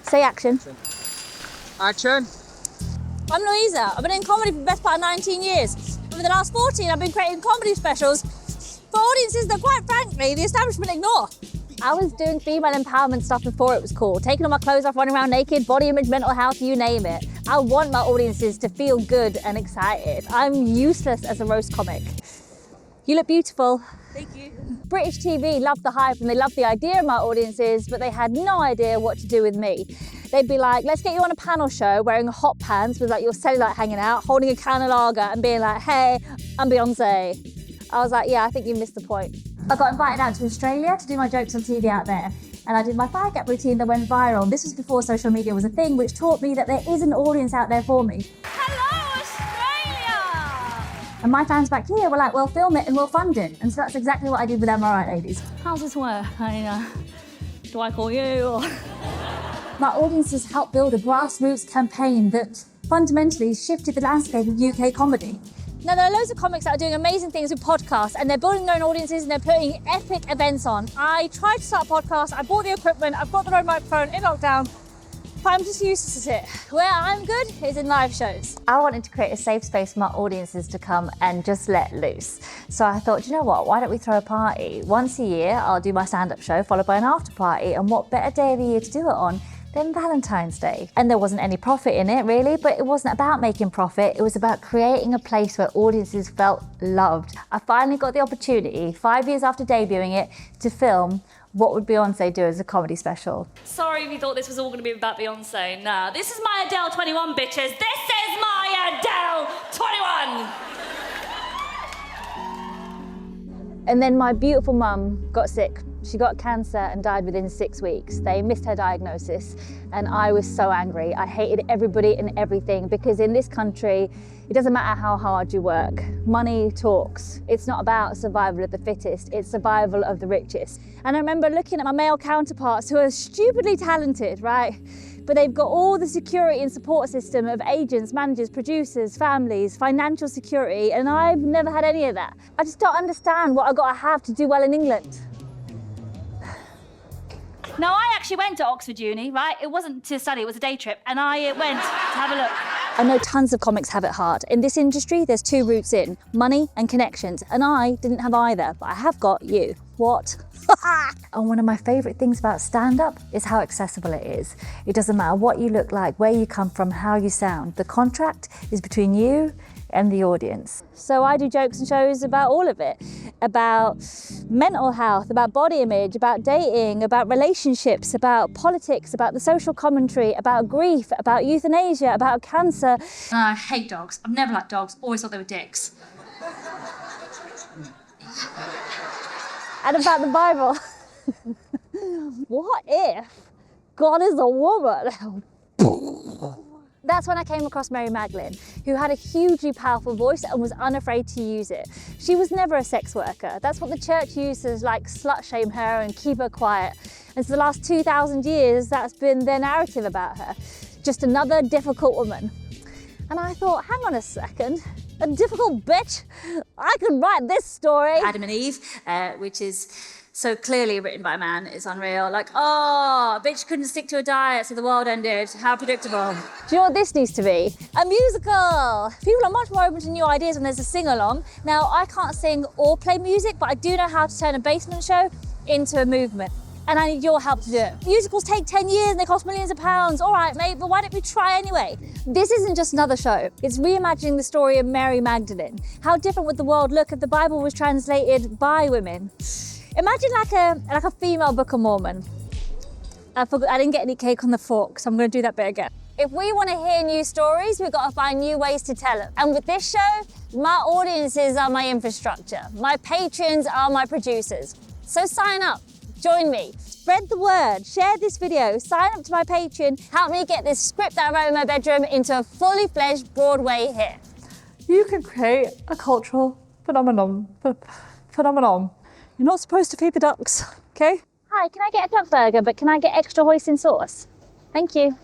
Say action. Action. I'm Luisa. I've been in comedy for the best part of 19 years. Over the last 14, I've been creating comedy specials for audiences that, quite frankly, the establishment ignore. I was doing female empowerment stuff before it was cool, taking all my clothes off, running around naked, body image, mental health, you name it. I want my audiences to feel good and excited. I'm useless as a roast comic. You look beautiful. Thank you. British TV loved the hype and they loved the idea of my audiences, but they had no idea what to do with me. They'd be like, let's get you on a panel show wearing hot pants with like your cellulite hanging out, holding a can of lager and being like, hey, I'm Beyonce. I was like, yeah, I think you missed the point. I got invited out to Australia to do my jokes on TV out there. And I did my fire gap routine that went viral. This was before social media was a thing, which taught me that there is an audience out there for me. Hello, Australia! And my fans back here were like, well, film it and we'll fund it. And so that's exactly what I did with Am I Right, ladies. How's this work? Do I call you or...? My audiences helped build a grassroots campaign that fundamentally shifted the landscape of UK comedy. Now, there are loads of comics that are doing amazing things with podcasts and they're building their own audiences and they're putting epic events on. I tried to start a podcast, I bought the equipment, I've got the right microphone in lockdown, but I'm just useless at it. Where I'm good is in live shows. I wanted to create a safe space for my audiences to come and just let loose. So I thought, you know what, why don't we throw a party? Once a year, I'll do my stand-up show followed by an after party, and what better day of the year to do it on than Valentine's Day. And there wasn't any profit in it really, but it wasn't about making profit, it was about creating a place where audiences felt loved. I finally got the opportunity, 5 years after debuting it, to film What Would Beyonce Do as a comedy special. Sorry if you thought this was all going to be about Beyonce. Nah, this is my Adele 21, bitches. This is my Adele 21! And then my beautiful mum got sick. She got cancer and died within 6 weeks. They missed her diagnosis and I was so angry. I hated everybody and everything because in this country, it doesn't matter how hard you work. Money talks. It's not about survival of the fittest, it's survival of the richest. And I remember looking at my male counterparts who are stupidly talented, right? But they've got all the security and support system of agents, managers, producers, families, financial security, and I've never had any of that. I just don't understand what I've got to have to do well in England. Now, I actually went to Oxford Uni, right? It wasn't to study, it was a day trip, and I went to have a look. I know tons of comics have it hard. In this industry, there's two routes in, money and connections, and I didn't have either, but I have got you. What? And one of my favourite things about stand-up is how accessible it is. It doesn't matter what you look like, where you come from, how you sound. The contract is between you and the audience. So I do jokes and shows about all of it. About mental health, about body image, about dating, about relationships, about politics, about the social commentary, about grief, about euthanasia, about cancer. I hate dogs. I've never liked dogs, always thought they were dicks. And about the Bible. What if God is a woman? That's when I came across Mary Magdalene, who had a hugely powerful voice and was unafraid to use it. She was never a sex worker. That's what the church used to like slut shame her and keep her quiet. And for the last 2,000 years, that's been their narrative about her. Just another difficult woman. And I thought, hang on a second, a difficult bitch? I could write this story. Adam and Eve, which is so clearly written by a man, is unreal. Like, oh, a bitch couldn't stick to a diet, so the world ended. How predictable. Do you know what this needs to be? A musical. People are much more open to new ideas when there's a sing-along. Now, I can't sing or play music, but I do know how to turn a basement show into a movement. And I need your help to do it. Musicals take 10 years and they cost millions of pounds. All right, mate, but why don't we try anyway? This isn't just another show. It's reimagining the story of Mary Magdalene. How different would the world look if the Bible was translated by women? Imagine like a female Book of Mormon. I didn't get any cake on the fork, so I'm gonna do that bit again. If we want to hear new stories, we've got to find new ways to tell them. And with this show, my audiences are my infrastructure. My patrons are my producers. So sign up. Join me, spread the word, share this video, sign up to my Patreon, help me get this script that I wrote in my bedroom into a fully fledged Broadway hit. You can create a cultural phenomenon. You're not supposed to feed the ducks, okay? Hi, can I get a duck burger, but can I get extra hoisin sauce? Thank you.